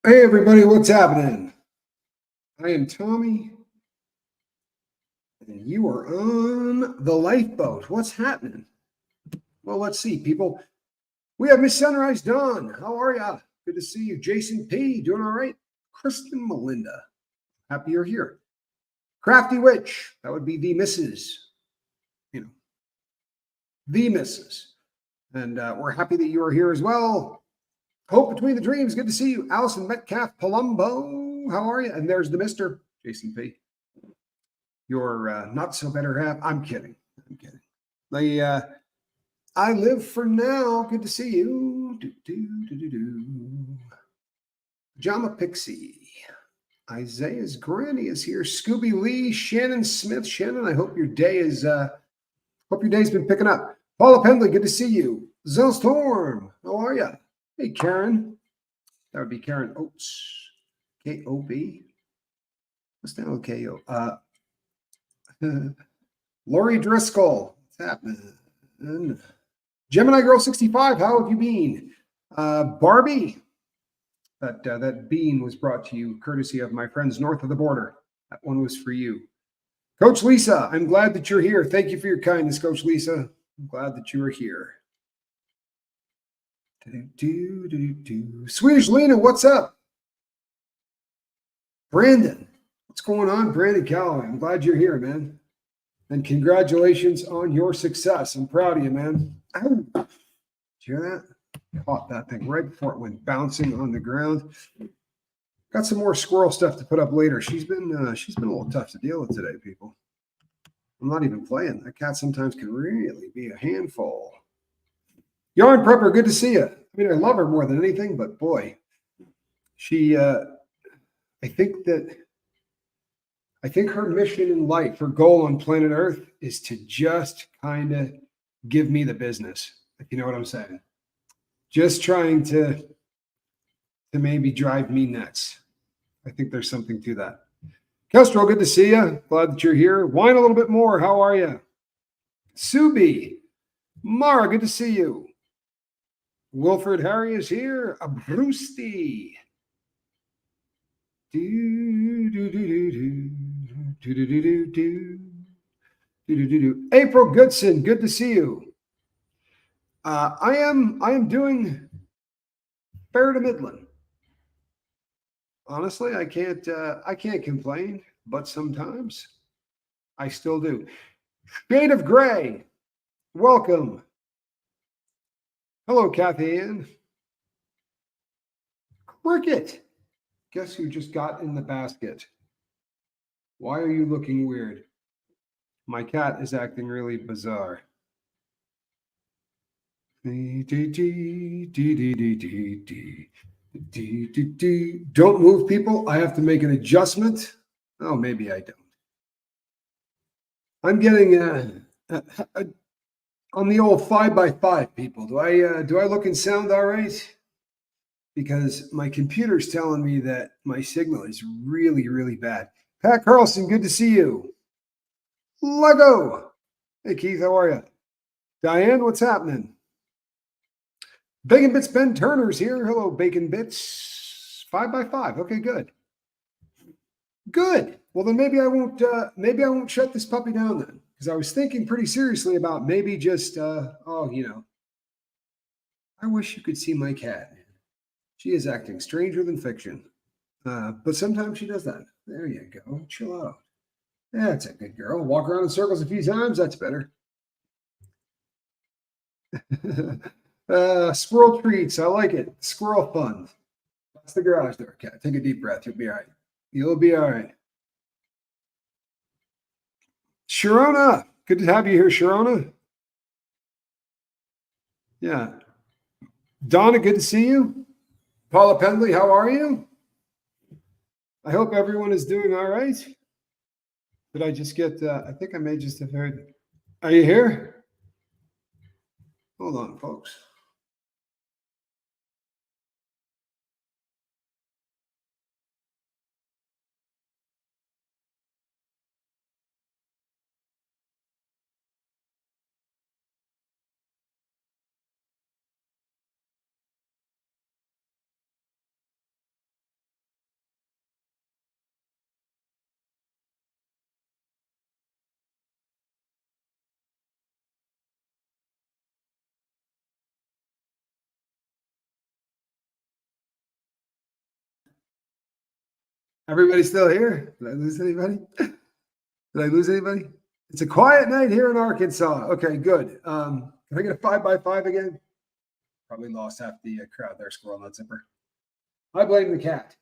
Hey everybody, what's happening? I am Tommy, and you are on the lifeboat. What's happening? Well, let's see, people. We have Miss Sunrise Dawn. How are ya? Good to see you. Jason P. Doing all right? Kristen Melinda. Happy you're here. Crafty Witch. That would be the Missus. You know, the Missus. And we're happy that you are here as well. Hope Between the Dreams. Good to see you. Allison Metcalf Palumbo. How are you? And there's the Mr. Jason P. Your not so better half. I'm kidding. I'm kidding. I live for now. Good to see you. Pajama Pixie. Isaiah's granny is here. Scooby Lee, Shannon Smith. Shannon, I hope your day is hope your day's been picking up. Paula Pendley, good to see you. Zell Storm, how are you? Hey Karen. That would be Karen Oates. K-O-B. What's that? Okay. Lori Driscoll, what's happening? Gemini Girl 65, how have you been? Barbie, that bean was brought to you courtesy of my friends north of the border. That one was for you. Coach Lisa, I'm glad that you're here. Thank you for your kindness, Coach Lisa. I'm glad that you are here. Swedish Lena, what's up? Brandon, what's going on? Brandon Calloway, I'm glad you're here, man. And congratulations on your success. I'm proud of you, man. Ow. Did you hear that? Caught that thing right before it went bouncing on the ground. Got some more squirrel stuff to put up later. She's been a little tough to deal with today, people. I'm not even playing. That cat sometimes can really be a handful. Yarn Prepper, good to see you. I mean, I love her more than anything, but boy, she. I think her mission in life, her goal on planet Earth is to just kind of give me the business, if you know what I'm saying. Just trying to maybe drive me nuts. I think there's something to that. Kestrel, good to see you. Glad that you're here. Whine a little bit more. How are you? Subi. Mara, good to see you. Wilfred Harry is here. Abrusti. April Goodson, good to see you. I am doing fair to middling. Honestly, I can't complain, but sometimes I still do. Shade of Gray, welcome. Hello, Kathy Ann. Cricket, guess who just got in the basket? Why are you looking weird? My cat is acting really bizarre. Don't move, people. I have to make an adjustment. Oh, maybe I don't. I'm getting on the old 5x5, people. Do I look and sound all right? Because my computer's telling me that my signal is really, really bad. Pat Carlson, good to see you. Lego. Hey, Keith, how are you? Diane, what's happening? Bacon Bits Ben Turner's here. Hello, Bacon Bits. 5x5. Okay, good. Good. Well, then maybe I won't shut this puppy down then, because I was thinking pretty seriously about maybe just I wish you could see my cat. She is acting stranger than fiction, but sometimes she does that. There you go. Chill out. That's a good girl. Walk around in circles a few times. That's better. Squirrel treats. I like it. Squirrel fun. That's the garage door, cat. Take a deep breath. You'll be all right. You'll be all right. Sharona, good to have you here, Sharona. Yeah. Donna, good to see you. Paula Pendley, how are you? I hope everyone is doing all right. Did I just get, I think I may just have heard. Are you here? Hold on, folks. Everybody still here? Did I lose anybody? It's a quiet night here in Arkansas. Okay, good. Can I get a 5x5 again? Probably lost half the crowd there, Squirrel Nut Zipper. I blame the cat.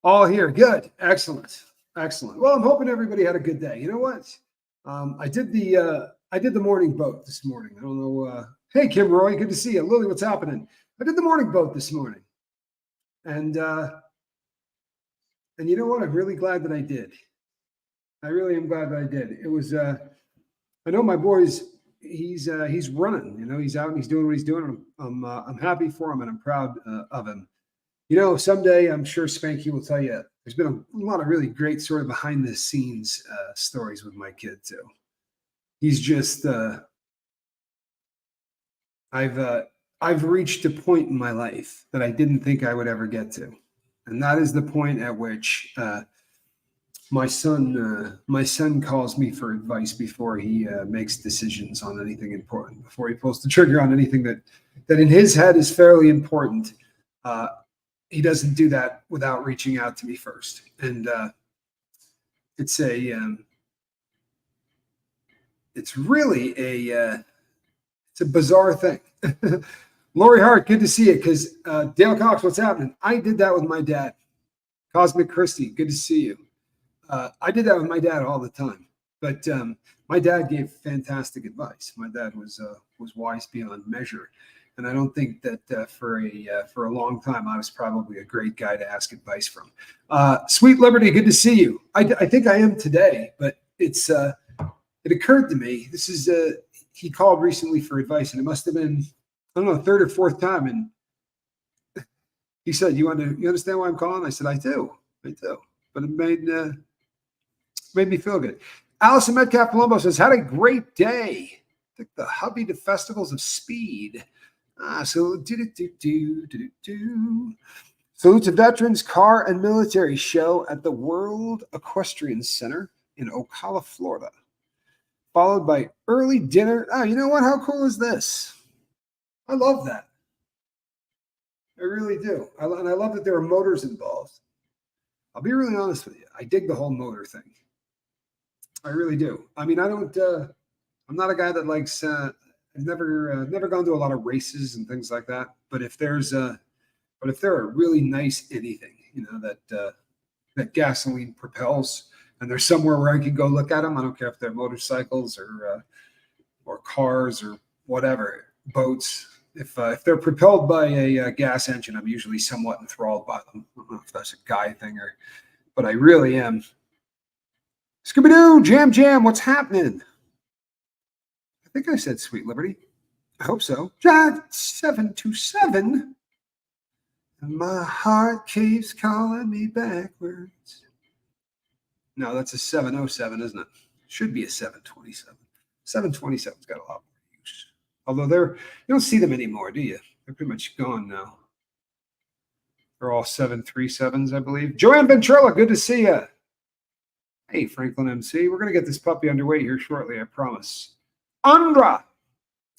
All here. Good. Excellent. Well, I'm hoping everybody had a good day. You know what? I did the morning boat this morning. I don't know. Hey, Kim Roy, good to see you. Lily, what's happening? I did the morning boat this morning. And you know what? I'm really glad that I did. I really am glad that I did. It was, I know my boy's, he's running, you know, he's out and he's doing what he's doing. I'm happy for him and I'm proud of him. You know, someday I'm sure Spanky will tell you there's been a lot of really great sort of behind the scenes stories with my kid too. He's just, I've reached a point in my life that I didn't think I would ever get to. And that is the point at which my son calls me for advice before he makes decisions on anything important, before he pulls the trigger on anything that in his head is fairly important. He doesn't do that without reaching out to me first. And it's really it's a bizarre thing. Lori Hart, good to see you. Because Dale Cox, what's happening? I did that with my dad. Cosmic Christie, good to see you. I did that with my dad all the time. But my dad gave fantastic advice. My dad was wise beyond measure, and I don't think that for a long time I was probably a great guy to ask advice from. Sweet Liberty, good to see you. I think I am today, but it occurred to me. This is he called recently for advice, and it must have been, I don't know, third or fourth time. And he said, you understand why I'm calling? I said, I do. But it made me feel good. Allison Metcalf Colombo says, had a great day. Took the hubby to festivals of speed. Salute to veterans, car, and military show at the World Equestrian Center in Ocala, Florida. Followed by early dinner. Oh, you know what? How cool is this? I love that. I really do. And I love that there are motors involved. I'll be really honest with you. I dig the whole motor thing. I really do. I mean, I'm not a guy that likes, I've never gone to a lot of races and things like that. But if there are really nice anything, you know, that gasoline propels, and there's somewhere where I can go look at them. I don't care if they're motorcycles or cars or whatever, boats. If they're propelled by a gas engine, I'm usually somewhat enthralled by them. I don't know if that's a guy thing but I really am. Scooby-Doo, Jam, what's happening? I think I said Sweet Liberty. I hope so. Jack 727. And my heart keeps calling me backwards. No, that's a 707, isn't it? Should be a 727. 727's got a lot more use. Although you don't see them anymore, do you? They're pretty much gone now. They're all 737s, I believe. Joanne Ventrella, good to see you. Hey, Franklin MC. We're going to get this puppy underway here shortly, I promise. Andra,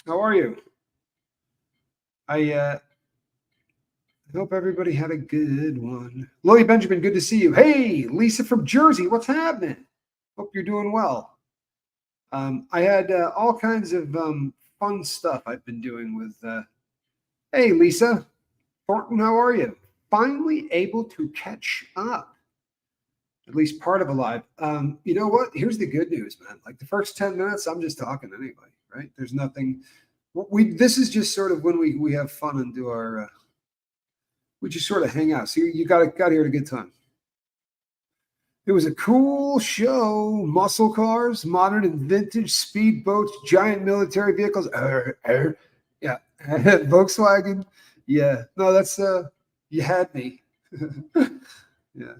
how are you? I hope everybody had a good one. Lily Benjamin, good to see you. Hey, Lisa from Jersey, what's happening? Hope you're doing well. I had all kinds of fun stuff I've been doing with. Hey, Lisa Thornton, how are you? Finally able to catch up. At least part of a live. You know what? Here's the good news, man. Like the first 10 minutes, I'm just talking anyway, right? There's nothing. This is just sort of when we have fun and do our. We just sort of hang out. So you got here at a good time. It was a cool show. Muscle cars, modern and vintage speedboats, giant military vehicles. Yeah, Volkswagen. Yeah, no, that's you had me. Yeah,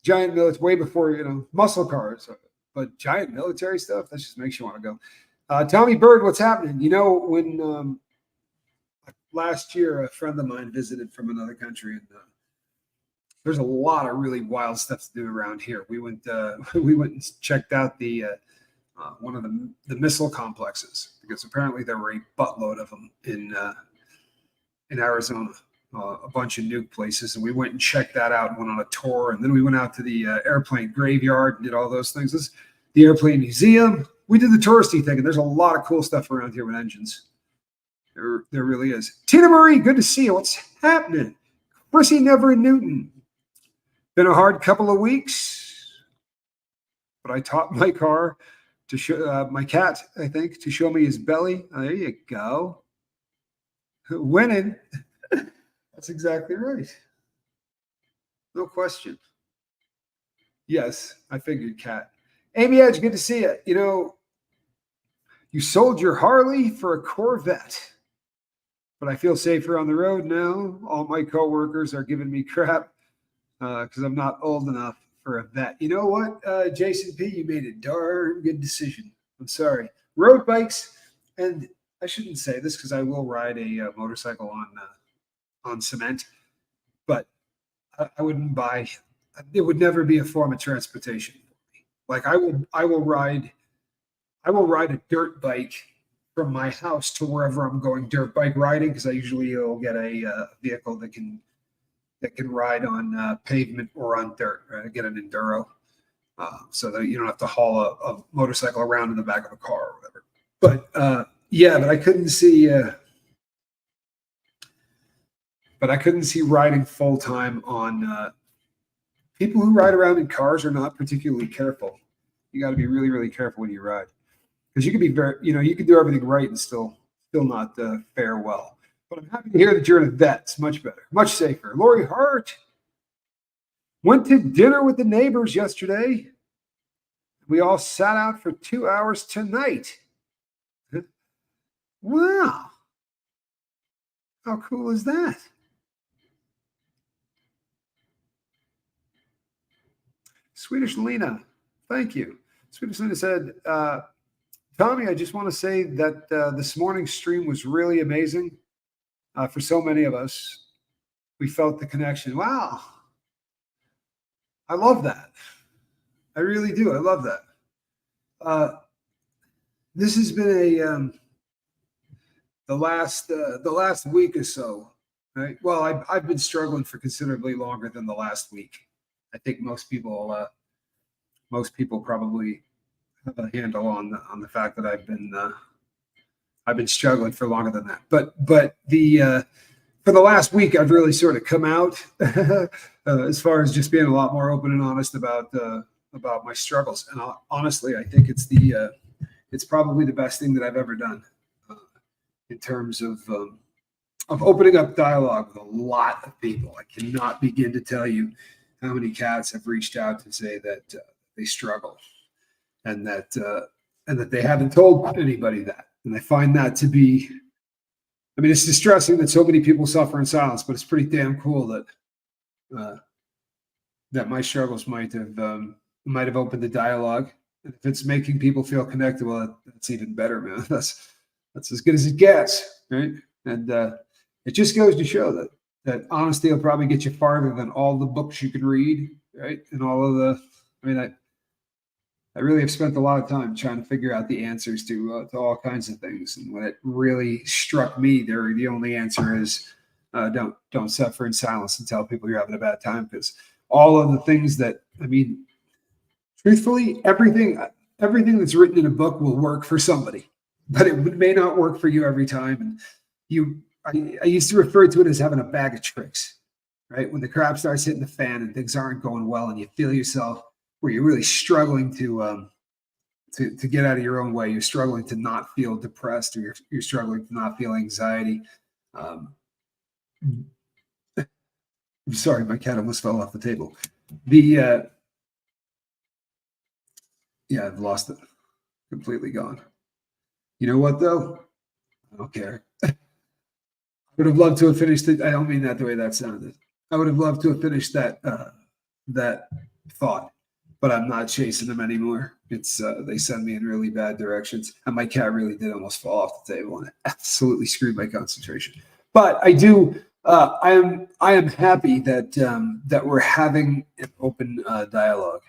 giant military way before muscle cars, but giant military stuff that just makes you want to go. Tommy Bird, what's happening? You know when. Last year, a friend of mine visited from another country, and there's a lot of really wild stuff to do around here. We went and checked out the one of the missile complexes because apparently there were a buttload of them in Arizona. a bunch of nuke places, and we went and checked that out and went on a tour. And then we went out to the airplane graveyard and did all those things. This is the airplane museum. We did the touristy thing, and there's a lot of cool stuff around here with engines. There really is. Tina Marie, good to see you. What's happening? Chrissy Never Newton. Been a hard couple of weeks, but I taught my car to show my cat, I think, to show me his belly. Oh, there you go. Winning. That's exactly right. No question. Yes, I figured, cat. Amy Edge, good to see you. You know, you sold your Harley for a Corvette, but I feel safer on the road now. All my coworkers are giving me crap because I'm not old enough for a vet. You know what, Jason P., you made a darn good decision. I'm sorry. Road bikes, and I shouldn't say this because I will ride a motorcycle on cement, but I wouldn't buy. It would never be a form of transportation for me. Like I will ride a dirt bike from my house to wherever I'm going dirt bike riding, because I usually will get a vehicle that can ride on pavement or on dirt. Right? I get an enduro, so that you don't have to haul a motorcycle around in the back of a car or whatever. But yeah, but I couldn't see. But I couldn't see riding full time on. People who ride around in cars are not particularly careful. You got to be really, really careful when you ride, because you can be you can do everything right and still not fare well. But I'm happy to hear that you're in a vet. It's much better, much safer. Lori Hart went to dinner with the neighbors yesterday. We all sat out for 2 hours tonight. Wow. How cool is that? Swedish Lena, thank you. Swedish Lena said, Tommy, I just want to say that this morning's stream was really amazing. For so many of us, we felt the connection. Wow. I love that. I really do. I love that. This has been the last week or so, right? Well, I've been struggling for considerably longer than the last week. I think most people probably have a handle on the fact that I've been struggling for longer than that. But for the last week, I've really sort of come out as far as just being a lot more open and honest about my struggles. And honestly, I think it's probably the best thing that I've ever done in terms of opening up dialogue with a lot of people. I cannot begin to tell you how many cats have reached out to say that they struggle and that they haven't told anybody that. And I find that to be, I mean, it's distressing that so many people suffer in silence, but it's pretty damn cool that my struggles might have opened the dialogue. If it's making people feel connected, well, that's even better, man. That's as good as it gets, right? And it just goes to show that honesty will probably get you farther than all the books you can read, right? And all of I really have spent a lot of time trying to figure out the answers to all kinds of things. And when it really struck me, the only answer is don't suffer in silence and tell people you're having a bad time, because all of the things that, I mean, truthfully, everything that's written in a book will work for somebody, but it may not work for you every time. And I used to refer to it as having a bag of tricks, right? When the crap starts hitting the fan and things aren't going well, and you feel yourself where you're really struggling to get out of your own way. You're struggling to not feel depressed, or you're struggling to not feel anxiety. I'm sorry, my cat almost fell off the table. Yeah, I've lost it. Completely gone. You know what, though? I don't care. I would have loved to have finished it. I don't mean that the way that sounded. I would have loved to have finished that thought, but I'm not chasing them anymore. It's they send me in really bad directions, and my cat really did almost fall off the table, and it absolutely screwed my concentration. But I do. I am happy that we're having an open dialogue.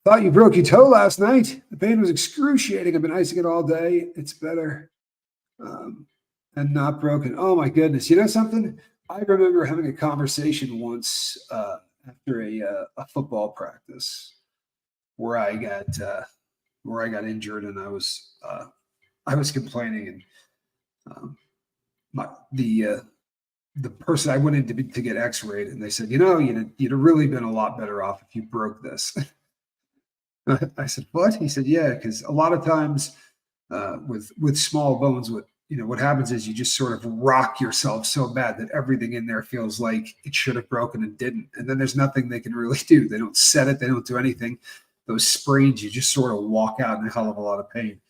Thought you broke your toe last night. The pain was excruciating. I've been icing it all day. It's better. and not broken. Oh my goodness. You know something? I remember having a conversation once after a football practice where I got injured, and I was complaining, and my the person I went in to get X-rayed, and they said, you'd have really been a lot better off if you broke this. I said, what? He said, yeah, because a lot of times with small bones, what happens is you just sort of rock yourself so bad that everything in there feels like it should have broken and didn't. And then there's nothing they can really do. They don't set it. They don't do anything. Those sprains, you just sort of walk out in a hell of a lot of pain.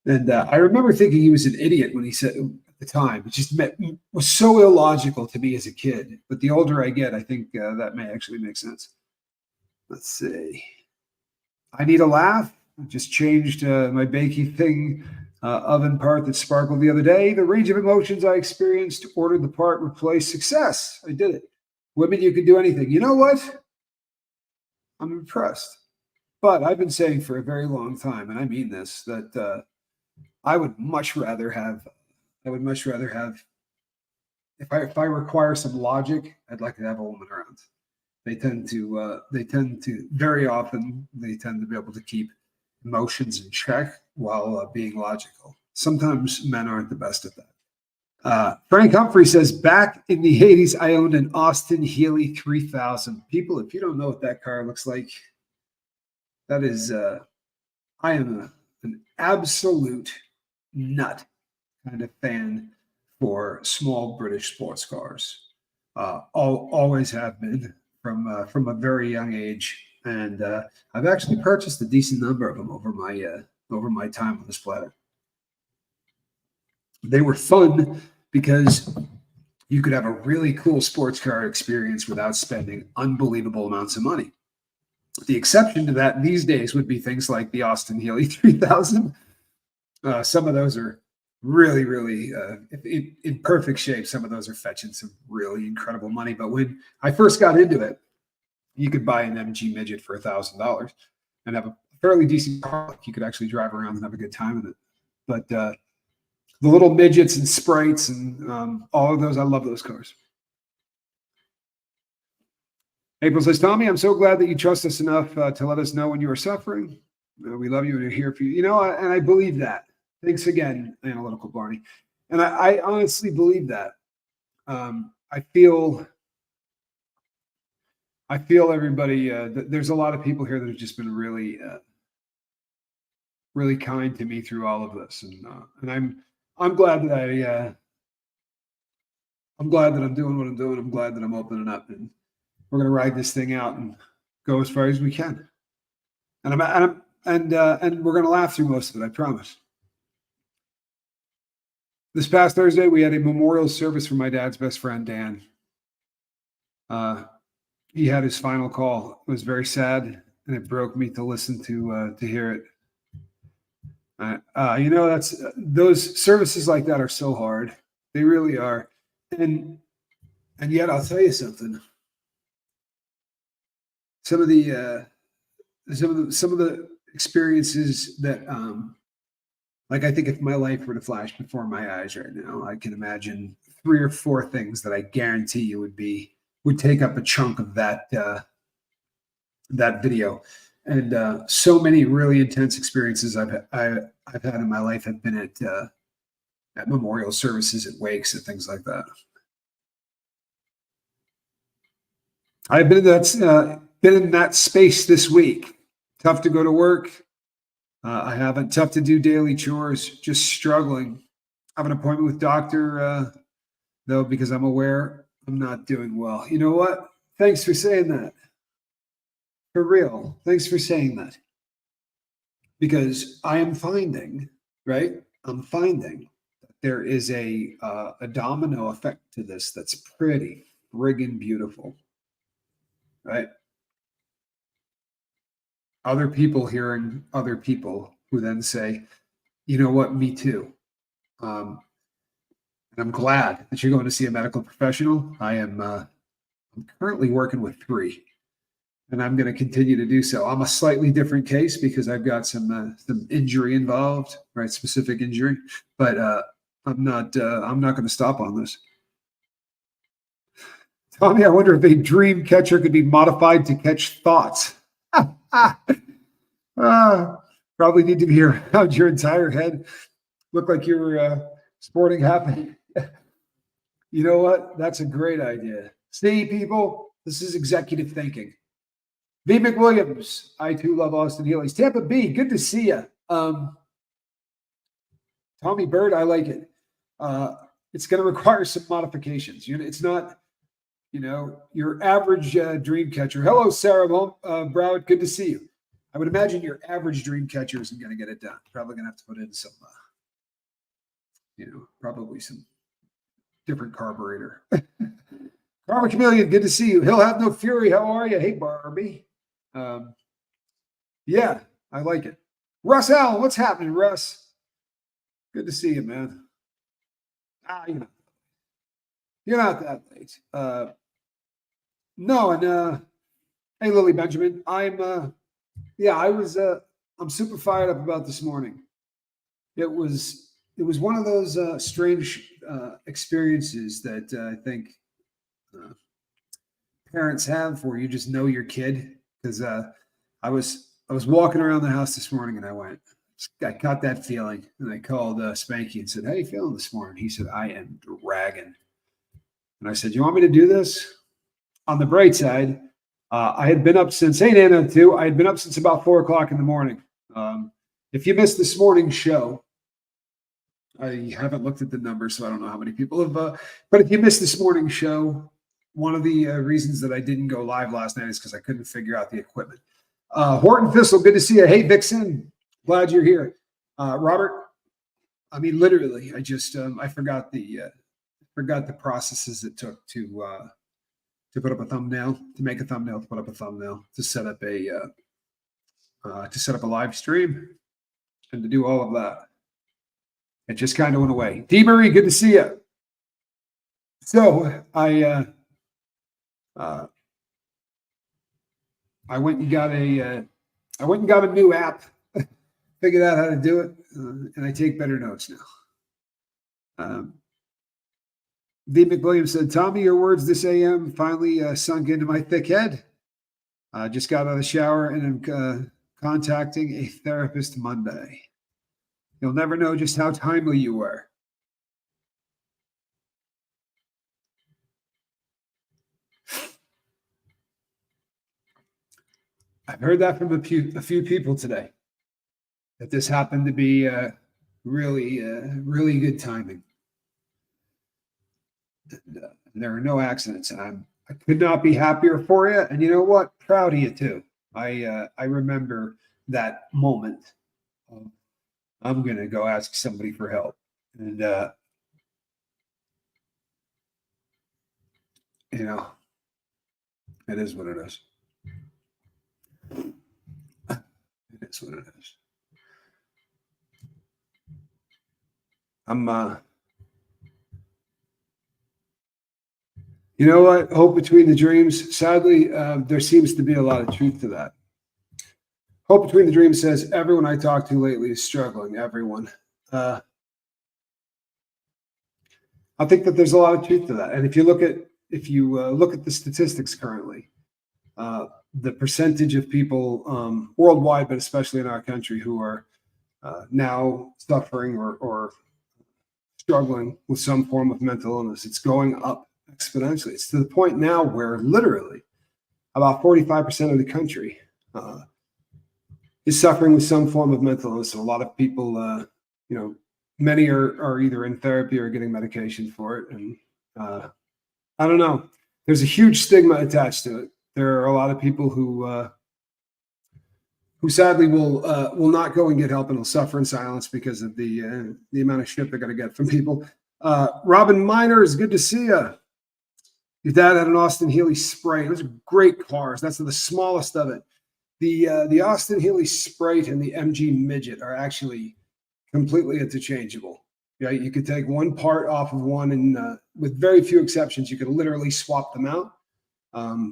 And I remember thinking he was an idiot when he said at the time. It just was so illogical to me as a kid. But the older I get, I think that may actually make sense. Let's see. I need a laugh. I just changed my baking thing oven part that sparkled the other day. The range of emotions I experienced, ordered the part replaced. Success. I did it. Women, you can do anything. You know what? I'm impressed. But I've been saying for a very long time, and I mean this, that I would much rather have, if I require some logic, I'd like to have a woman around. They tend to very often, they tend to be able to keep emotions in check while being logical. Sometimes men aren't the best at that. Frank Humphrey says, back in the 80s, I owned an Austin Healey 3000. People, if you don't know what that car looks like, that is, I am an absolute nut kind of fan for small British sports cars. Always have been from a very young age, and I've actually purchased a decent number of them over my time on this planet. They were fun because you could have a really cool sports car experience without spending unbelievable amounts of money. The exception to that these days would be things like the Austin Healey 3000. Some of those are really, really in perfect shape. Some of those are fetching some really incredible money. But when I first got into it, you could buy an MG midget for $1,000 and have a fairly decent car. You could actually drive around and have a good time with it. But the little midgets and sprites and all of those, I love those cars. April says, Tommy, I'm so glad that you trust us enough to let us know when you are suffering. We love you and we're here for you. And I believe that. Thanks again, Analytical Barney. And I honestly believe that. I feel everybody, there's a lot of people here that have just been really, really kind to me through all of this. And I'm glad that I'm glad that I'm doing what I'm doing. I'm glad that I'm opening up, and we're going to ride this thing out and go as far as we can. And we're going to laugh through most of it, I promise. This past Thursday, we had a memorial service for my dad's best friend, Dan. He had his final call. It was very sad, and it broke me to listen to hear it. That's those services like that are so hard. They really are. And yet I'll tell you something. Some of the experiences that like, I think if my life were to flash before my eyes right now, I can imagine 3 or 4 things that I guarantee you would take up a chunk of that video. And so many really intense experiences I've had in my life have been at memorial services, at wakes, and things like that. I've been in that space this week. Tough to go to work. I haven't. Tough to do daily chores. Just struggling. I have an appointment with doctor though, because I'm aware I'm not doing well. You know what? Thanks for saying that. For real. Thanks for saying that. Because I am finding, right? I'm finding that there is a domino effect to this that's pretty friggin' beautiful. Right? Other people hearing other people who then say, you know what, me too. And I'm glad that you're going to see a medical professional. I'm currently working with 3, and I'm going to continue to do so. I'm a slightly different case because I've got some injury involved, right? Specific injury, but I'm not going to stop on this. Tommy, I wonder if a dream catcher could be modified to catch thoughts. Probably need to be around your entire head. Look like you're sporting happy. You know what? That's a great idea. See, people, this is executive thinking. V. McWilliams, I too love Austin Healy's. Tampa B, good to see you. Tommy Bird, I like it. It's going to require some modifications. It's not, your average dream catcher. Hello, Sarah Broward, good to see you. I would imagine your average dream catcher isn't going to get it done. Probably going to have to put in some, probably some different carburetor. Karma Chameleon, good to see you. He'll have no fury. How are you? Hey, Barbie. Yeah, I like it. Russ Allen, what's happening, Russ? Good to see you, man. You're not that late. No, and hey, Lily Benjamin, I'm super fired up about this morning. It was one of those strange experiences that I think parents have where you just know your kid. Because I was walking around the house this morning and I got that feeling, and I called Spanky and said, "How you feeling this morning?" He said, "I am dragging." And I said, "You want me to do this?" On the bright side, I had been up since 8 a.m. too. I had been up since about 4 o'clock in the morning. If you missed this morning's show, I haven't looked at the numbers, so I don't know how many people have. But if you missed this morning's show, one of the reasons that I didn't go live last night is because I couldn't figure out the equipment. Horton Thistle, good to see you. Hey, Vixen, glad you're here. Robert, I mean, literally, I just I forgot the processes it took to put up a thumbnail, to make a thumbnail, to put up a thumbnail, to set up a live stream, and to do all of that. It just kind of went away. D. Marie, good to see you. So I went and got a new app, figured out how to do it, and I take better notes now. V. McWilliams said, "Tommy, your words this AM finally sunk into my thick head. Just got out of the shower and I'm contacting a therapist Monday. You'll never know just how timely you were." I've heard that from a few people today, that this happened to be really good timing. And, there are no accidents, and I could not be happier for you. And you know what? Proud of you too. I remember that moment. I'm going to go ask somebody for help. And, it is what it is. It is what it is. You know what? Hope between the dreams. Sadly, there seems to be a lot of truth to that. Hope between the dreams says everyone I talk to lately is struggling. Everyone. I think that there's a lot of truth to that. And if you look at the statistics currently, the percentage of people worldwide, but especially in our country, who are now suffering or struggling with some form of mental illness, it's going up exponentially. It's to the point now where literally about 45% of the country is suffering with some form of mental illness. So a lot of people, many are either in therapy or getting medication for it. And I don't know. There's a huge stigma attached to it. There are a lot of people who sadly will not go and get help and will suffer in silence because of the amount of shit they're going to get from people. Robin Miner, is good to see you. Your dad had an Austin Healy Sprite. Those are great cars. That's the smallest of it. The Austin Healy Sprite and the MG Midget are actually completely interchangeable. Yeah, you could take one part off of one, and with very few exceptions, you could literally swap them out.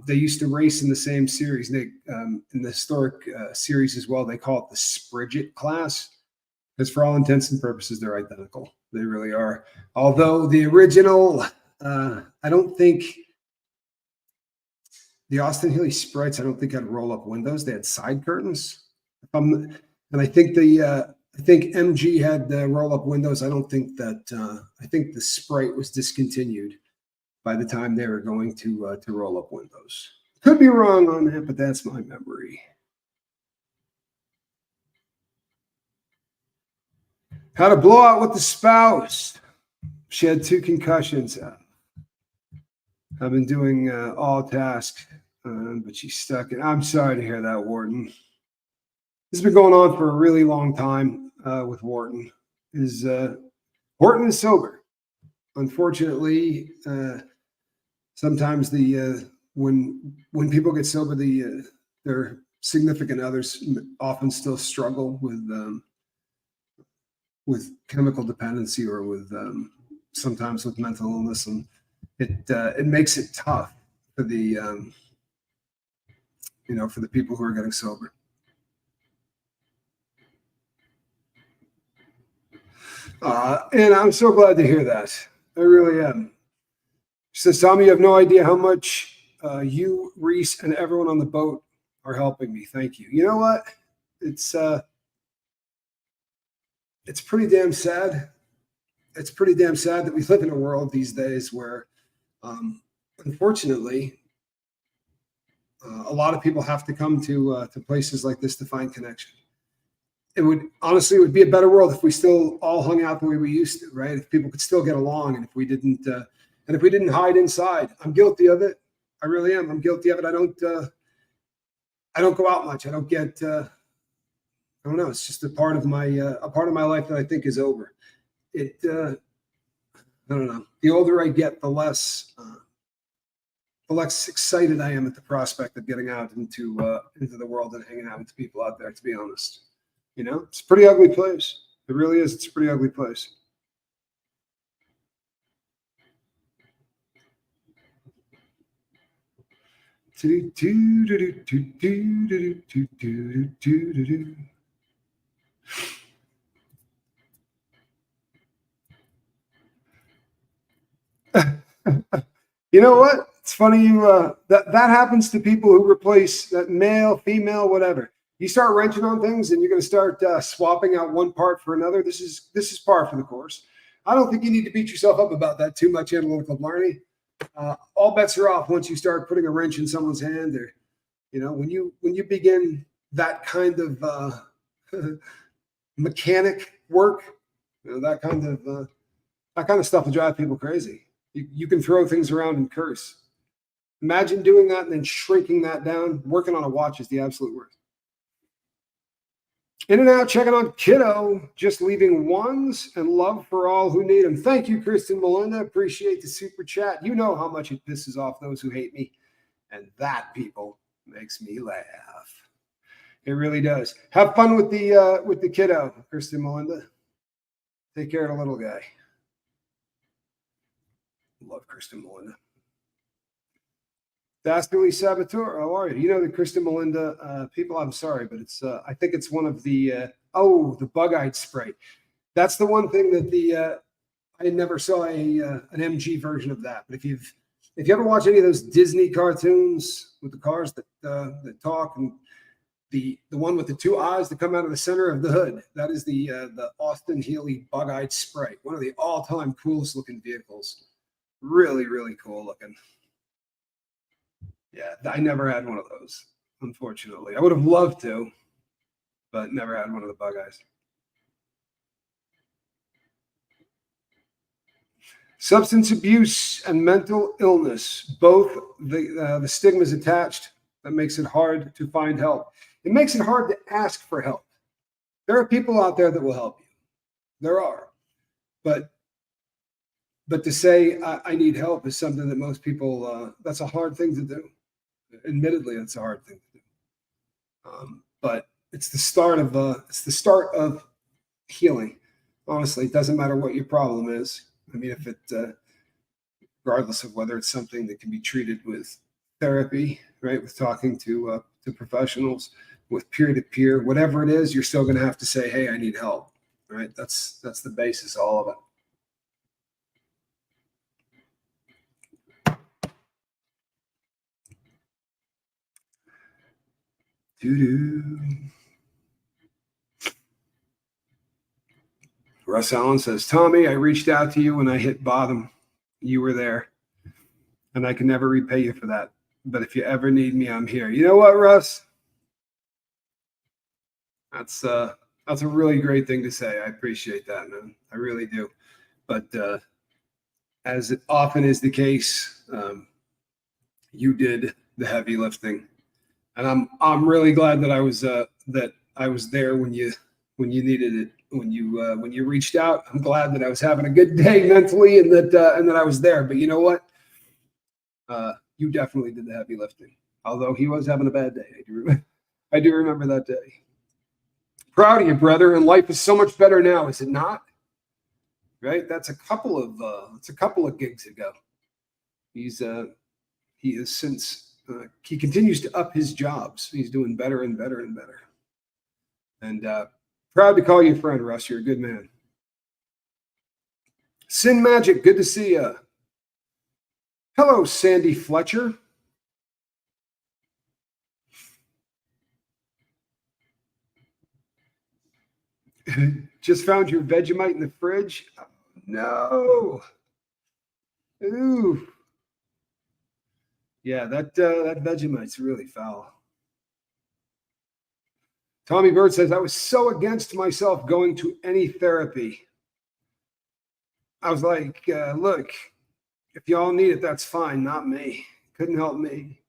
They used to race in the same series. They in the historic series as well. They call it the Sprigget class. Because for all intents and purposes, they're identical. They really are. Although the original, I don't think the Austin Healey Sprites, I don't think had roll-up windows. They had side curtains. And I think I think MG had roll-up windows. I don't think that. I think the Sprite was discontinued by the time they were going to roll-up windows. Could be wrong on that, but that's my memory. Had a blowout with the spouse. She had 2 concussions. I've been doing all tasks, but she's stuck. And I'm sorry to hear that, Wharton. This has been going on for a really long time with Wharton. Wharton is sober. Unfortunately, sometimes when people get sober, their significant others often still struggle with chemical dependency or with sometimes with mental illness, and it makes it tough for the for the people who are getting sober. And I'm so glad to hear that. I really am. She says, Tommy, you have no idea how much you, Reese, and everyone on the boat are helping me. Thank you. You know what? It's pretty damn sad. It's pretty damn sad that we live in a world these days where, unfortunately, a lot of people have to come to places like this to find connection. It would be a better world if we still all hung out the way we used to, right? If people could still get along, and if we didn't hide inside. I'm guilty of it. I really am. I'm guilty of it. I don't go out much. I don't get. I don't know. It's just a part of my life that I think is over. I don't know. The older I get, the less excited I am at the prospect of getting out into the world and hanging out with people out there. To be honest, it's a pretty ugly place. It really is. It's a pretty ugly place. You know what? It's funny that happens to people who replace that male, female, whatever. You start wrenching on things, and you're going to start swapping out one part for another. This is par for the course. I don't think you need to beat yourself up about that too much, analytical learning. All bets are off once you start putting a wrench in someone's hand, or when you begin that kind of mechanic work, that kind of stuff will drive people crazy. You can throw things around and curse. Imagine doing that and then shrinking that down. Working on a watch is the absolute worst. In and out, checking on kiddo, just leaving ones and love for all who need them. Thank you, Kristen Melinda. Appreciate the super chat. You know how much it pisses off those who hate me. And that, people, makes me laugh. It really does. Have fun with the kiddo, Kristen Melinda. Take care of the little guy. Love Kristen Melinda. Dastardly Saboteur, how are you? You know the Kristen Melinda people, I'm sorry, but it's I think it's one of the the bug-eyed Sprite. That's the one thing that I never saw an MG version of that. But if you ever watch any of those Disney cartoons with the cars that talk, and the one with the 2 eyes that come out of the center of the hood, that is the Austin Healey bug-eyed Sprite, one of the all-time coolest looking vehicles. Really, really cool looking. Yeah, I never had one of those, unfortunately. I would have loved to, but never had one of the bug eyes. Substance abuse and mental illness, both the stigmas attached, that makes it hard to find help. It makes it hard to ask for help. There are people out there that will help you. There are. But to say I need help is something that most people, that's a hard thing to do. Admittedly, it's a hard thing to do. But it's the start of healing. Honestly, it doesn't matter what your problem is. I mean, if it, regardless of whether it's something that can be treated with therapy, right, with talking to professionals, with peer-to-peer, whatever it is, you're still going to have to say, hey, I need help. right? That's the basis of all of it. Russ Allen says, Tommy, I reached out to you when I hit bottom. You were there, and I can never repay you for that. But if you ever need me, I'm here. You know what, Russ? That's a really great thing to say. I appreciate that, man. I really do. But as it often is the case, you did the heavy lifting, and I'm really glad that I was there when you needed it, when you reached out. I'm glad that I was having a good day mentally, and that I was there. But you know what? You definitely did the heavy lifting. Although he was having a bad day, I do remember that day. Proud of you, brother, and life is so much better now, is it not? Right? That's a couple of gigs ago. He continues to up his jobs. He's doing better and better and better. And proud to call you a friend, Russ. You're a good man. Sin Magic, good to see you. Hello, Sandy Fletcher. Just found your Vegemite in the fridge. Oh, no. Ooh. Yeah, that Vegemite's really foul. Tommy Bird says, I was so against myself going to any therapy. I was like, look, if y'all need it, that's fine. Not me. Couldn't help me.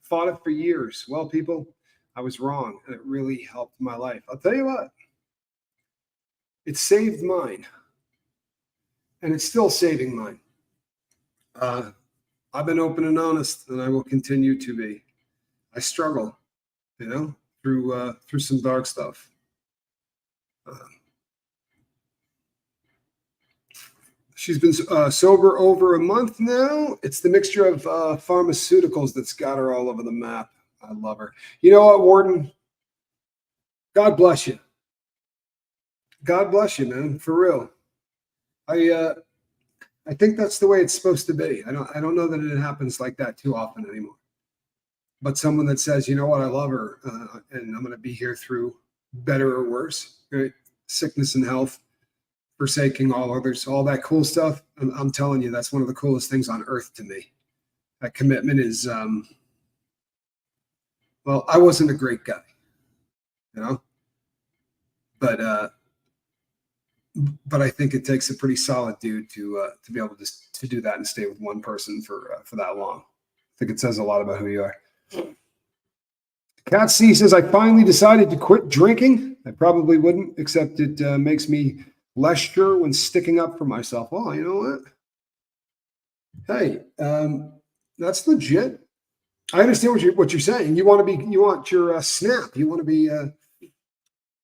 Fought it for years. Well, people, I was wrong, and it really helped my life. I'll tell you what. It saved mine, and it's still saving mine. I've been open and honest, and I will continue to be. I struggle, through some dark stuff. She's been sober over a month now. It's the mixture of pharmaceuticals that's got her all over the map. I love her. You know what, Warden? God bless you. God bless you, man. For real. I think that's the way it's supposed to be. I don't know that it happens like that too often anymore. But someone that says, you know what, I love her, and I'm going to be here through better or worse, right? Sickness and health, forsaking all others, all that cool stuff. I'm telling you, that's one of the coolest things on earth to me. That commitment is, well, I wasn't a great guy, but I think it takes a pretty solid dude to be able to do that and stay with one person for that long. I think it says a lot about who you are. Cat C says, I finally decided to quit drinking. I probably wouldn't, except it makes me less sure when sticking up for myself. Well, you know what? Hey, that's legit. I understand what you're saying. You want your snap. You want to be.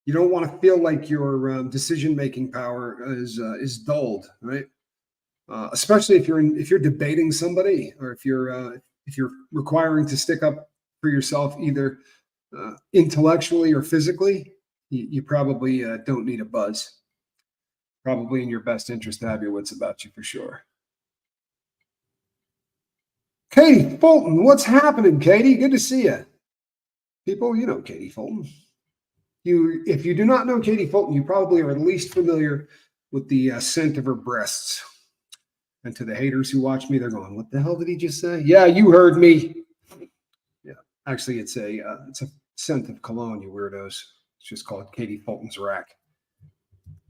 You don't want to feel like your decision-making power is dulled, right? Especially if you're debating somebody, or if you're requiring to stick up for yourself, either intellectually or physically. You probably don't need a buzz. Probably in your best interest to have your wits about you, for sure. Katie Fulton, what's happening, Katie? Good to see you. People, you know Katie Fulton. If you do not know Katie Fulton, you probably are at least familiar with the scent of her breasts. And to the haters who watch me, they're going, what the hell did he just say? Yeah, you heard me. Yeah, actually, it's a scent of cologne, you weirdos. It's just called Katie Fulton's Rack.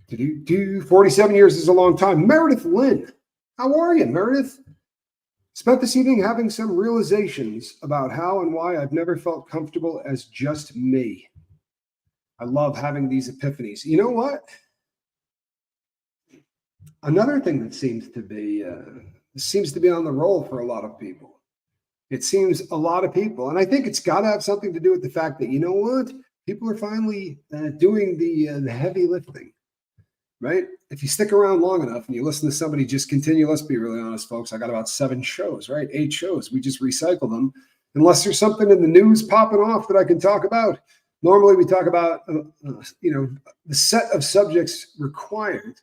47 years is a long time. Meredith Lynn, how are you, Meredith? Spent this evening having some realizations about how and why I've never felt comfortable as just me. I love having these epiphanies. You know what? Another thing that seems to be on the roll for a lot of people. It seems a lot of people, and I think it's got to have something to do with the fact that, you know what? People are finally doing the heavy lifting, right? If you stick around long enough and you listen to somebody just continue, let's be really honest, folks. I got about 7 shows, right? 8 shows. We just recycle them. Unless there's something in the news popping off that I can talk about, Normally, we talk about the set of subjects required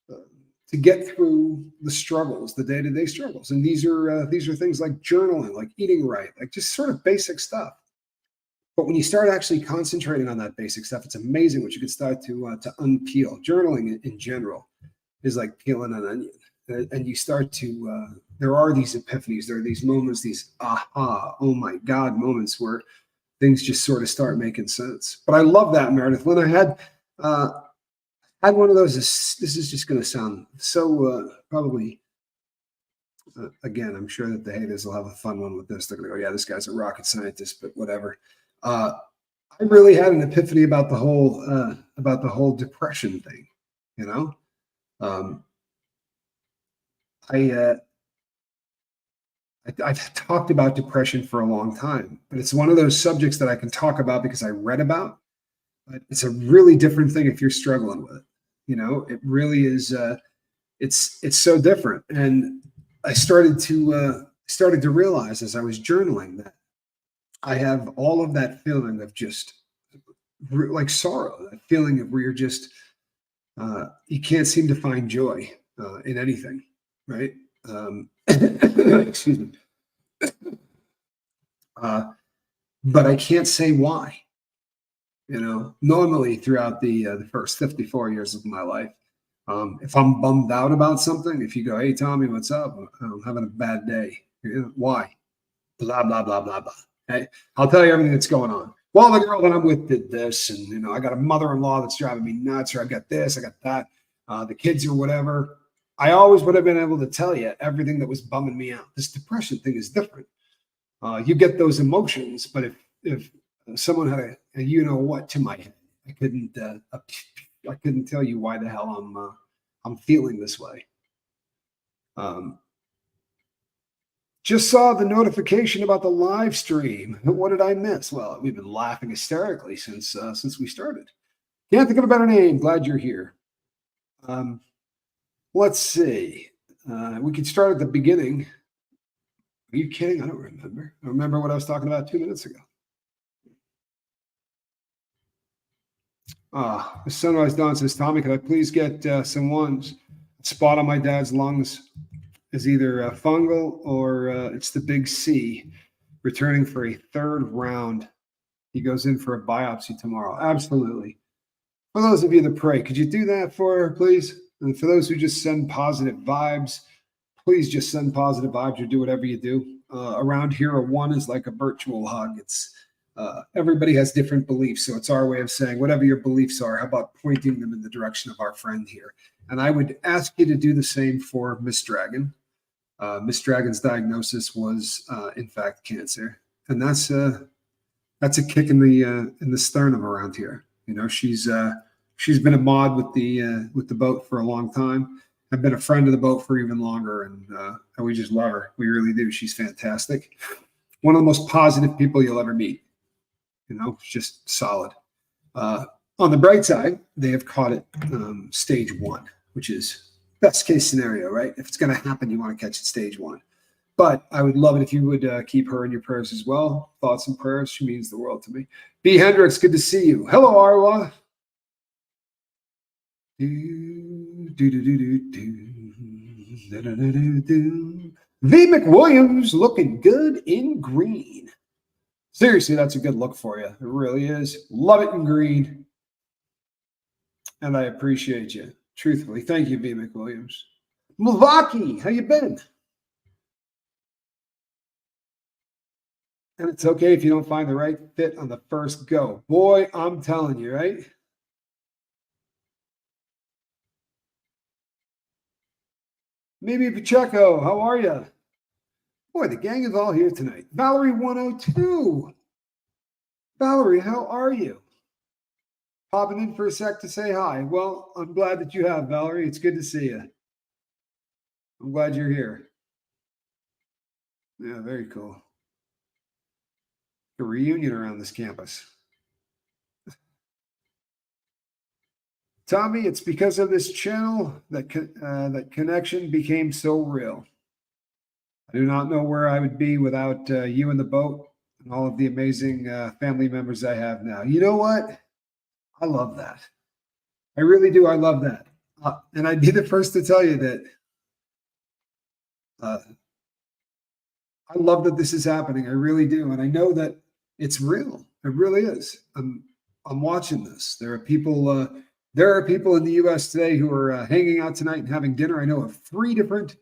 to get through the struggles, the day-to-day struggles, and these are things like journaling, like eating right, like just sort of basic stuff. But when you start actually concentrating on that basic stuff, it's amazing what you can start to unpeel. Journaling in general is like peeling an onion, and you start to. There are these epiphanies. There are these moments, these aha, oh my God moments where things just sort of start making sense. But I love that, Meredith. When I had one of those, this is just going to sound so probably. Again, I'm sure that the haters will have a fun one with this. They're going to go, "Yeah, this guy's a rocket scientist," but whatever. I really had an epiphany about the whole depression thing. You know, I've talked about depression for a long time, but it's one of those subjects that I can talk about because I read about. But it's a really different thing if you're struggling with it. You know, it really is. It's so different, and I started to realize as I was journaling that I have all of that feeling of just like sorrow, that feeling of where you're just you can't seem to find joy in anything, right? Excuse me. But I can't say why. You know, normally throughout the first 54 years of my life, if I'm bummed out about something, if you go, "Hey, Tommy, what's up? I'm having a bad day." You know, why? Blah, blah, blah, blah, blah. Okay? I'll tell you everything that's going on. Well, the girl that I'm with did this, and, you know, I got a mother-in-law that's driving me nuts, or I got this, I got that, the kids or whatever. I always would have been able to tell you everything that was bumming me out. This depression thing is different. You get those emotions, but if someone had a you know what to my head, I couldn't tell you why the hell I'm feeling this way. Just saw the notification about the live stream. What did I miss? Well, we've been laughing hysterically since we started. Can't think of a better name. Glad you're here. Let's see. We could start at the beginning. Are you kidding? I don't remember. I remember what I was talking about 2 minutes ago. The Sunrise Dawn says, "Tommy, could I please get some ones? Spot on my dad's lungs is either fungal or it's the big C, returning for a third round. He goes in for a biopsy tomorrow." Absolutely. For those of you that pray, could you do that for her, please? And for those who just send positive vibes, please just send positive vibes or do whatever you do. Around here, a one is like a virtual hug. It's everybody has different beliefs, so it's our way of saying whatever your beliefs are, how about pointing them in the direction of our friend here? And I would ask you to do the same for Miss Dragon. Miss Dragon's diagnosis was, in fact, cancer, and that's a kick in the sternum around here. You know, she's been a mod with the boat for a long time. I've been a friend of the boat for even longer, and we just love her. We really do. She's fantastic. One of the most positive people you'll ever meet. You know, just solid. On the bright side, they have caught it stage 1, which is best case scenario, right? If it's going to happen, you want to catch it stage 1. But I would love it if you would keep her in your prayers as well. Thoughts and prayers. She means the world to me. B. Hendricks, good to see you. Hello, Arwa. V. McWilliams looking good in green. Seriously, that's a good look for you. It really is. Love it in green. And I appreciate you. Truthfully. Thank you, V. McWilliams. Milwaukee, how you been? And it's okay if you don't find the right fit on the first go. Boy, I'm telling you, right? Maybe Pacheco, how are you? Boy, the gang is all here tonight. Valerie 102. Valerie, how are you? Popping in for a sec to say hi. Well, I'm glad that you have, Valerie. It's good to see you. I'm glad you're here. Yeah, very cool. A reunion around this campus. Tommy, it's because of this channel that connection became so real. I do not know where I would be without you and the boat. and all of the amazing family members I have now. You know what? I love that. I really do. I love that. And I'd be the first to tell you that uh, I love that this is happening. I really do. And I know that it's real. It really is. I'm watching this. There are people in the US today who are hanging out tonight and having dinner. I know of 3 different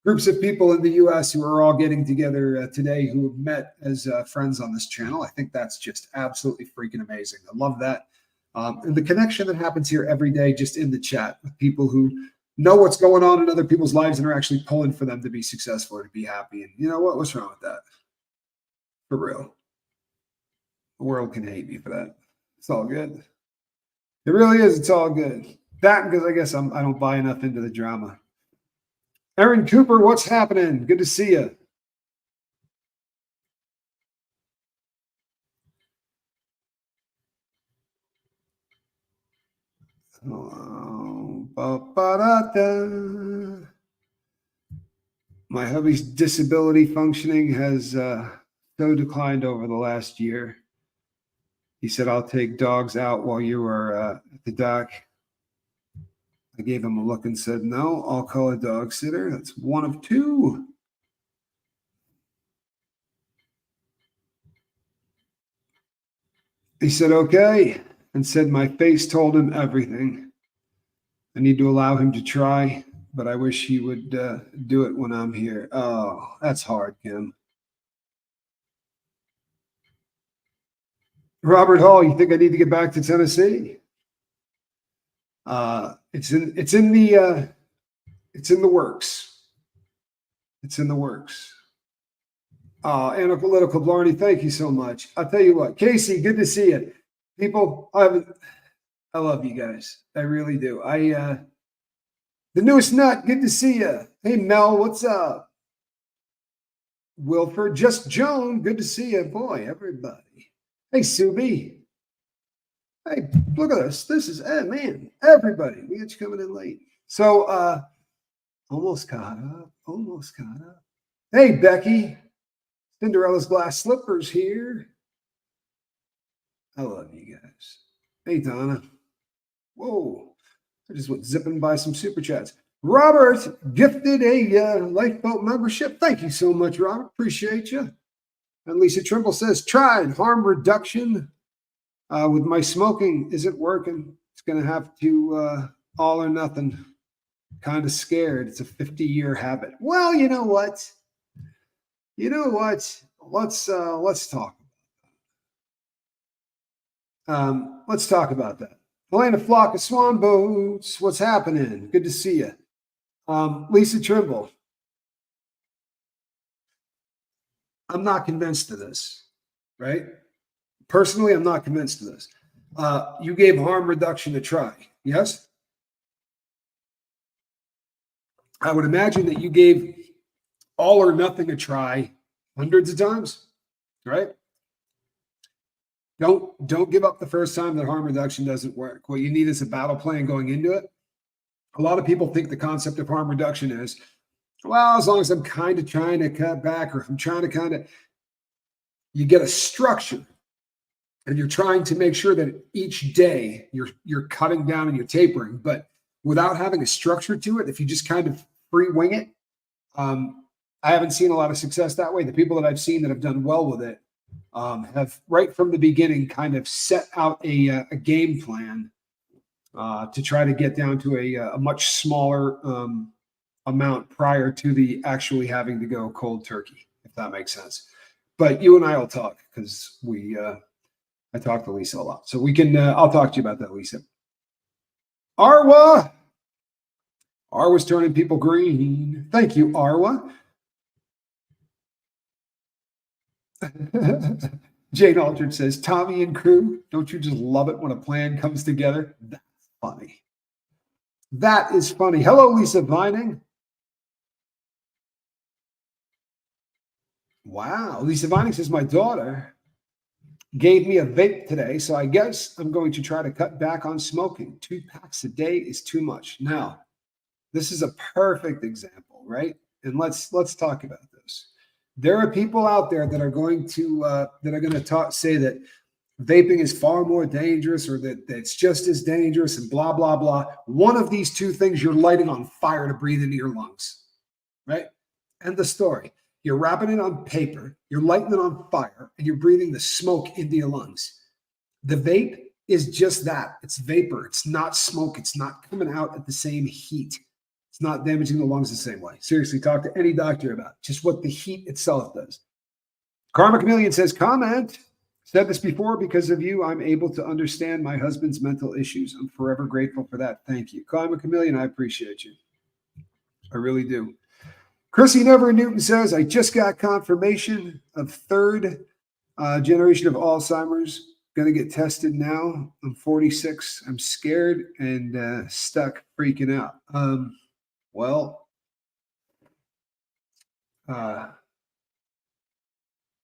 groups of people in the US who are all getting together today who have met as friends on this channel. I think that's just absolutely freaking amazing. I love that. And the connection that happens here every day just in the chat with people who know what's going on in other people's lives and are actually pulling for them to be successful or to be happy. And you know what? What's wrong with that? For real. The world can hate me for that. It's all good. It really is. It's all good. That because I guess I don't buy enough into the drama. Aaron Cooper, what's happening? Good to see you. My hubby's disability functioning has so declined over the last year. He said, I'll take dogs out while you are at the dock. I gave him a look and said, no, I'll call a dog sitter. That's one of 2. He said, okay, and said my face told him everything. I need to allow him to try, but I wish he would do it when I'm here. Oh, that's hard, Kim. Robert Hall, you think I need to get back to Tennessee? It's in the works. It's in the works. Analytical Blarney, thank you so much. I'll tell you what, Casey, good to see you. People, I love you guys. I really do. The newest nut, good to see you. Hey, Mel, what's up? Wilford, just Joan, good to see you. Boy, everybody. Hey, Subi. Hey, look at this. This is, man, everybody. We got you coming in late. So, almost caught up. Hey, Becky. Cinderella's glass slippers here. I love you guys. Hey, Donna. Whoa. I just went zipping by some super chats. Robert gifted a lifeboat membership. Thank you so much, Robert. Appreciate you. And Lisa Trimble says, tried harm reduction with my smoking. Isn't working. It's going to have to all or nothing. Kind of scared. It's a 50-year habit. Well, you know what? Let's talk. Let's talk about that. Elena Flock of Swan Boats. What's happening? Good to see you. Lisa Trimble. I'm not convinced of this, right? Personally, I'm not convinced of this. You gave harm reduction a try, yes? I would imagine that you gave all or nothing a try hundreds of times, right? Don't give up the first time that harm reduction doesn't work. What you need is a battle plan going into it. A lot of people think the concept of harm reduction is, well, as long as I'm kind of trying to cut back, or if I'm trying to kind of, you get a structure and you're trying to make sure that each day you're cutting down and you're tapering, but without having a structure to it, if you just kind of free wing it, I haven't seen a lot of success that way. The people that I've seen that have done well with it have right from the beginning kind of set out a game plan to try to get down to a much smaller amount prior to the actually having to go cold turkey, if that makes sense. But you and I will talk because I talk to Lisa a lot. So we can, I'll talk to you about that, Lisa. Arwa's turning people green. Thank you, Arwa. Jane Aldridge says, Tommy and crew, don't you just love it when a plan comes together? That's funny. That is funny. Hello, Lisa Vining. Wow. Lisa Vining says, my daughter gave me a vape today, so I guess I'm going to try to cut back on smoking. 2 packs a day is too much. Now, this is a perfect example, right? And let's talk about this. There are people out there that are going to say that vaping is far more dangerous, or that it's just as dangerous, and blah, blah, blah. One of these two things you're lighting on fire to breathe into your lungs, right? End the story. You're wrapping it on paper, you're lighting it on fire, and you're breathing the smoke into your lungs. The vape is just that. It's vapor. It's not smoke. It's not coming out at the same heat. It's not damaging the lungs the same way. Seriously, talk to any doctor about just what the heat itself does. Karma Chameleon says, comment. Said this before, because of you, I'm able to understand my husband's mental issues. I'm forever grateful for that. Thank you. Karma Chameleon, I appreciate you. I really do. Chrissy Never Newton says, I just got confirmation of third generation of Alzheimer's. Going to get tested now. I'm 46. I'm scared and stuck freaking out.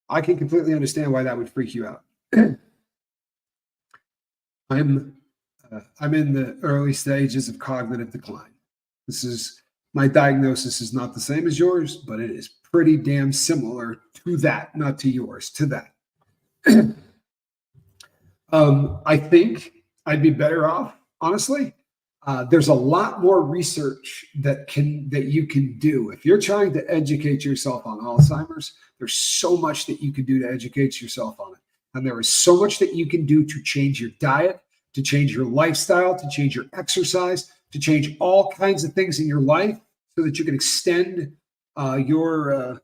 I can completely understand why that would freak you out. I'm in the early stages of cognitive decline. My diagnosis is not the same as yours, but it is pretty damn similar to that, not to yours, to that. I think I'd be better off, honestly. There's a lot more research that you can do. If you're trying to educate yourself on Alzheimer's, there's so much that you can do to educate yourself on it. And there is so much that you can do to change your diet, to change your lifestyle, to change your exercise, to change all kinds of things in your life so that you can extend your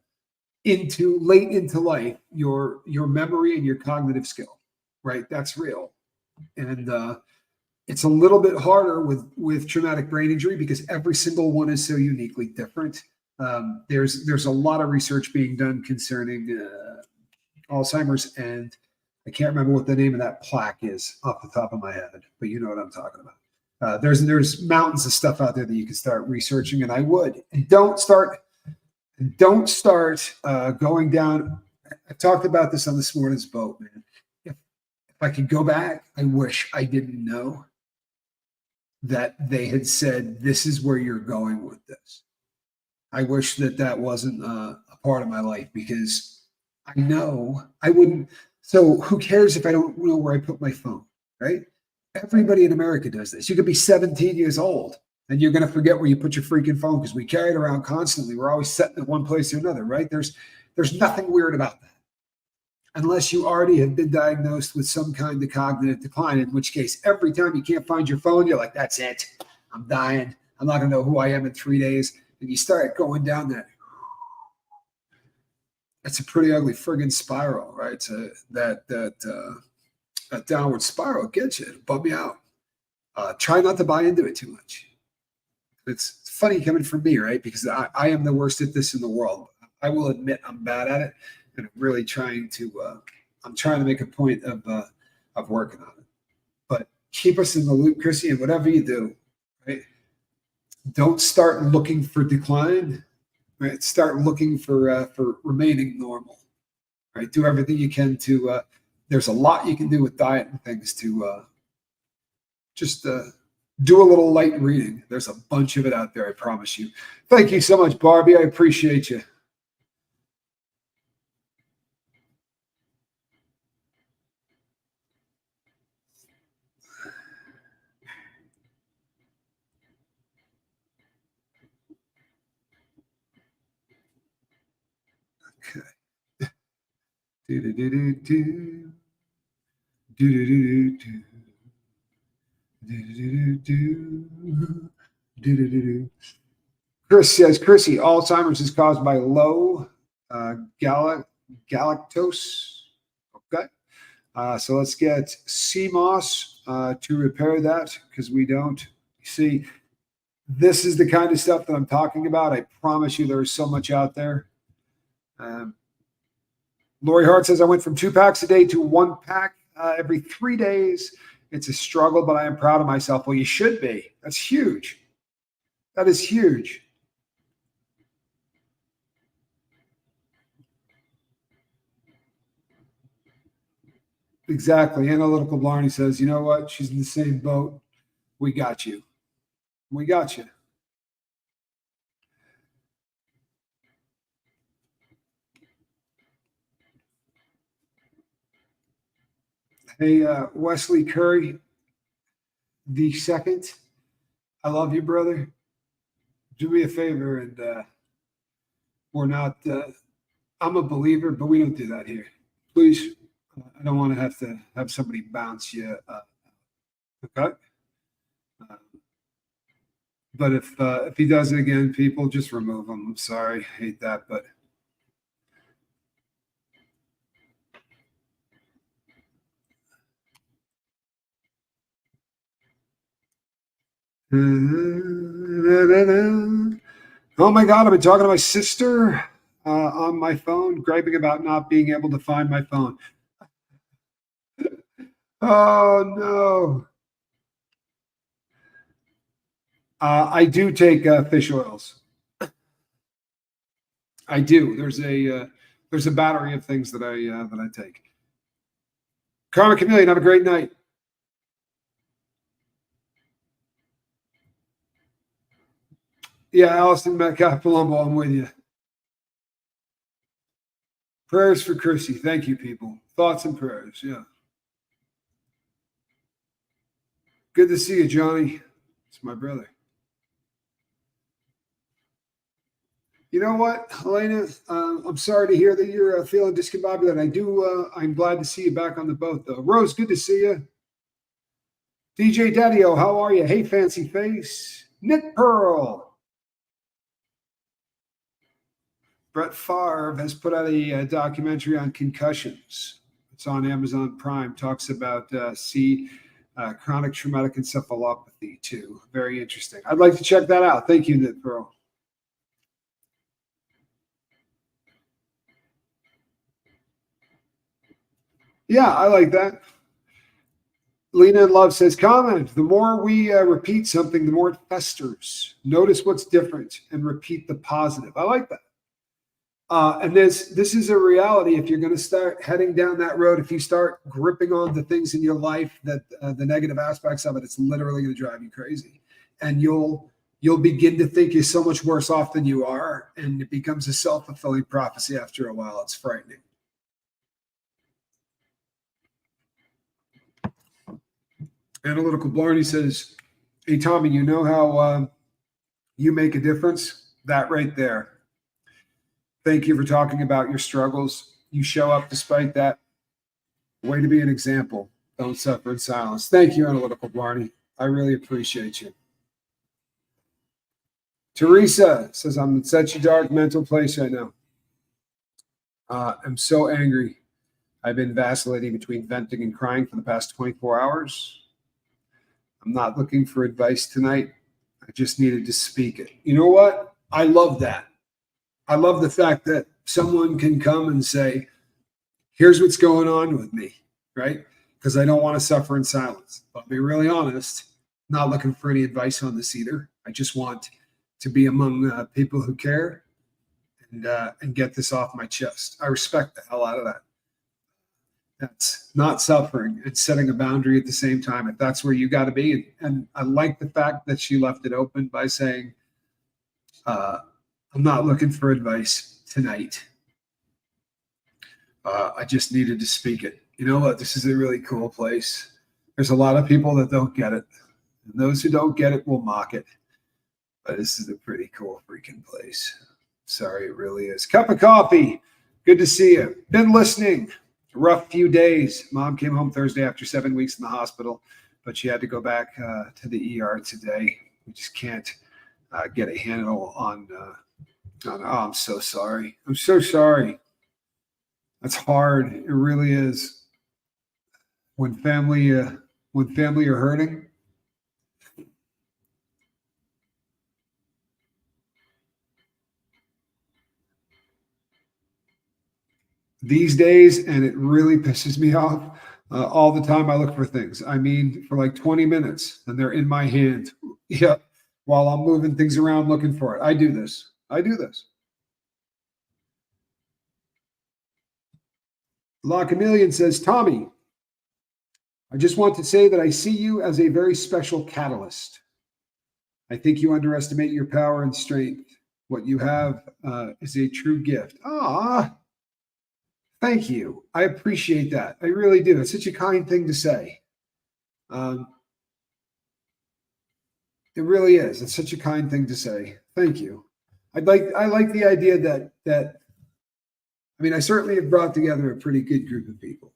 late into life, your memory and your cognitive skill, right? That's real. And it's a little bit harder with traumatic brain injury because every single one is so uniquely different. There's a lot of research being done concerning Alzheimer's, and I can't remember what the name of that plaque is off the top of my head, but you know what I'm talking about. There's mountains of stuff out there that you can start researching, and I would. And don't start going down. I talked about this on this morning's boat, man. If I could go back, I wish I didn't know that they had said, this is where you're going with this. I wish that wasn't a part of my life, because I know I wouldn't. So who cares if I don't know where I put my phone, right? Everybody in America does this. You could be 17 years old and you're going to forget where you put your freaking phone because we carry it around constantly. We're always setting it one place or another, right? There's nothing weird about that, unless you already have been diagnosed with some kind of cognitive decline, in which case every time you can't find your phone, you're like, that's it. I'm dying. I'm not going to know who I am in 3 days. And you start going down that. It's a pretty ugly friggin' spiral, right? So that downward spiral gets you. It'll bum you out. Try not to buy into it too much. It's funny coming from me, right? Because I am the worst at this in the world. I will admit I'm bad at it, and I'm really trying to. I'm trying to make a point of working on it. But keep us in the loop, Chrissy, and whatever you do, right? Don't start looking for decline. Right, start looking for remaining normal. Right, do everything you can to. There's a lot you can do with diet and things to just do a little light reading. There's a bunch of it out there, I promise you. Thank you so much, Barbie. I appreciate you. Okay. Chris says, Chrissy, Alzheimer's is caused by low galactose. Okay. So let's get CMOS to repair that, because we don't see. This is the kind of stuff that I'm talking about. I promise you there is so much out there. Lori Hart says, I went from 2 packs a day to 1 pack every 3 days. It's a struggle, but I am proud of myself. Well, you should be. That's huge. That is huge. Exactly. Analytical Blarney says, you know what? She's in the same boat. We got you. We got you. Hey, Wesley Curry, the second. I love you, brother. Do me a favor, and we're not. I'm a believer, but we don't do that here. Please, I don't want to have somebody bounce you. Okay. But if he does it again, people just remove him. I'm sorry, I hate that, but. Oh my God, I've been talking to my sister on my phone, griping about not being able to find my phone. Oh no. I do take fish oils. I do. There's a battery of things that I take. Carmen Chameleon, have a great night. Yeah, Allison Metcalf Palumbo, I'm with you. Prayers for Chrissy. Thank you, people. Thoughts and prayers. Yeah. Good to see you, Johnny. It's my brother. You know what, Helena? I'm sorry to hear that you're feeling discombobulated. I'm glad to see you back on the boat, though. Rose, good to see you. DJ Daddy-O, how are you? Hey, fancy face. Nick Pearl. Brett Favre has put out a documentary on concussions. It's on Amazon Prime. Talks about chronic traumatic encephalopathy, too. Very interesting. I'd like to check that out. Thank you, Nick Pearl. Yeah, I like that. Lena in Love says, comment, the more we repeat something, the more it festers. Notice what's different and repeat the positive. I like that. And this is a reality. If you're going to start heading down that road, if you start gripping on the things in your life that the negative aspects of it, it's literally going to drive you crazy. And you'll begin to think you're so much worse off than you are. And it becomes a self-fulfilling prophecy after a while. It's frightening. Analytical Blarney says, hey, Tommy, you know how you make a difference? That right there. Thank you for talking about your struggles. You show up despite that. Way to be an example. Don't suffer in silence. Thank you, Analytical Blarney. I really appreciate you. Teresa says, I'm in such a dark mental place right now. I'm so angry. I've been vacillating between venting and crying for the past 24 hours. I'm not looking for advice tonight. I just needed to speak it. You know what? I love that. I love the fact that someone can come and say, here's what's going on with me, right? Because I don't want to suffer in silence. But I'll be really honest, not looking for any advice on this either. I just want to be among people who care and get this off my chest. I respect the hell out of that. That's not suffering. It's setting a boundary at the same time. If that's where you got to be. And I like the fact that she left it open by saying, I'm not looking for advice tonight. I just needed to speak it. You know what? This is a really cool place. There's a lot of people that don't get it. And those who don't get it will mock it. But this is a pretty cool freaking place. Sorry, it really is. Cup of coffee. Good to see you. Been listening. Rough few days. Mom came home Thursday after 7 weeks in the hospital, but she had to go back to the ER today. We just can't get a handle on. Oh, I'm so sorry. I'm so sorry. That's hard. It really is. When family are hurting. These days, and it really pisses me off. All the time I look for things. I mean, for like 20 minutes, and they're in my hand. Yeah, while I'm moving things around looking for it. I do this. La Chameleon says, Tommy, I just want to say that I see you as a very special catalyst. I think you underestimate your power and strength. What you have is a true gift. Ah, Thank you. I appreciate that. I really do. It's such a kind thing to say. It really is. It's such a kind thing to say. Thank you. I like the idea that I mean, I certainly have brought together a pretty good group of people.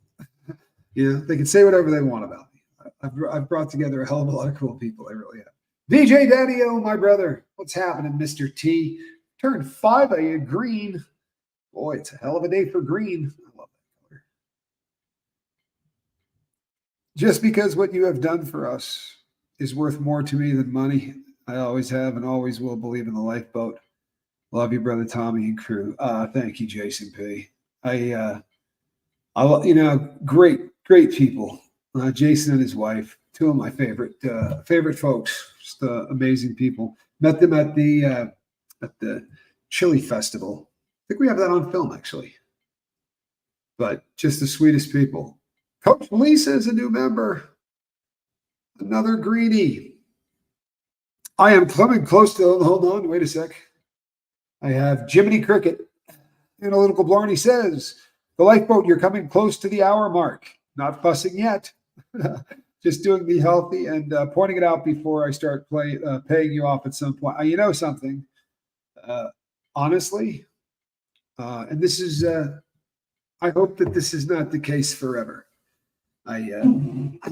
You know, they can say whatever they want about me. I've brought together a hell of a lot of cool people. I really have. DJ Daddy O, my brother. What's happening, Mr. T? Turned 5 a green. Boy, it's a hell of a day for green. I love that color. Just because what you have done for us is worth more to me than money, I always have and always will believe in the lifeboat. Love you, brother Tommy and crew. Thank you, Jason P. Great people. Jason and his wife, two of my favorite folks. Just amazing people. Met them at the Chili Festival. I think we have that on film, actually. But just the sweetest people. Coach Lisa is a new member. Another greenie. I am coming close to. Hold on, wait a sec. I have Jiminy Cricket. Analytical Blarney says, the lifeboat, you're coming close to the hour mark. Not fussing yet. Just doing the healthy and pointing it out before I start paying you off at some point. You know something? Honestly, and this is, I hope that this is not the case forever. I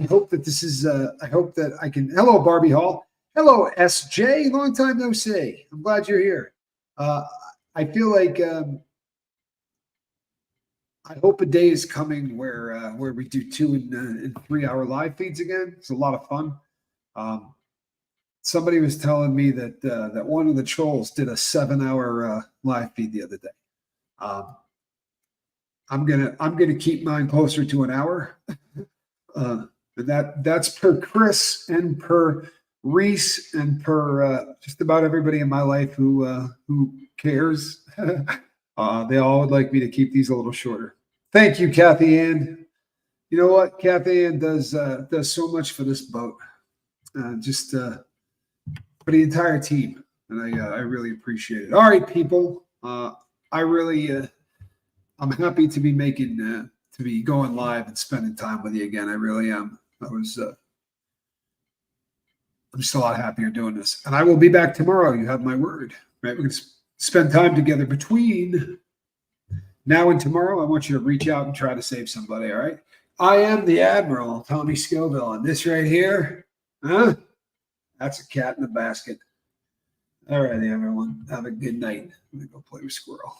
hope that this is, I hope that I can, hello, Barbie Hall. Hello, SJ. Long time no see. I'm glad you're here. I feel like I hope a day is coming where we do 2 and 3 hour live feeds again. It's a lot of fun. Somebody was telling me that one of the trolls did a 7-hour live feed the other day. I'm gonna keep mine closer to an hour. That's per Chris and per Reese and per just about everybody in my life who cares. They all would like me to keep these a little shorter. Thank you, Kathy Ann. You know what? Kathy Ann does so much for this boat, just for the entire team, and I really appreciate it. All right, people. I'm happy to be to be going live and spending time with you again. I really am. I'm just a lot happier doing this. And I will be back tomorrow. You have my word, right? We're going to spend time together between now and tomorrow. I want you to reach out and try to save somebody, all right? I am the Admiral, Tommy Scoville, and this right here, that's a cat in a basket. All right, everyone. Have a good night. I'm going to go play with Squirrel.